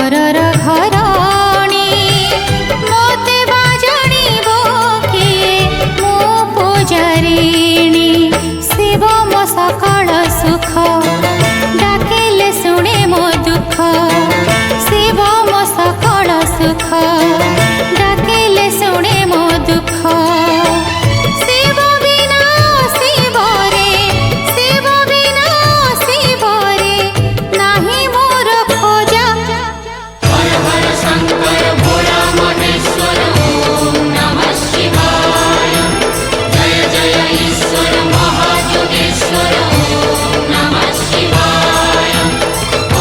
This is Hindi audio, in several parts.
घरर घरणी मते बाजणीबो किए मो पूजारिणी शिव मो सकल सुख डाकिले शुणे मो दुख शिव मो सकल सुख डाकिले शुणे मो दुख शिव बिना शिव बिना शिव रे नाही मोर खोजा। हर हर शंकर भोला महेश्वर ओम नमः शिवाय। जय जय ईश्वर महायोगेश्वर ओम नमः शिवाय।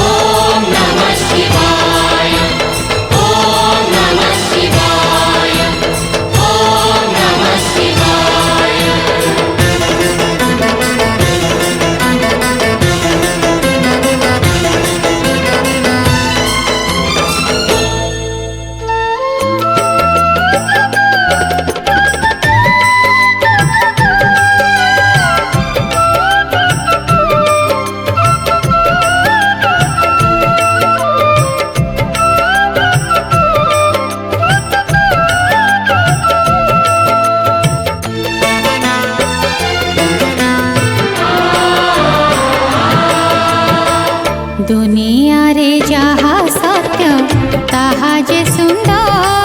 ओम नमः शिवाय। ओम नमः शिवाय। ओम नमः शिवाय। दुनिया रे जहा सत्य ताहा जे सुंदर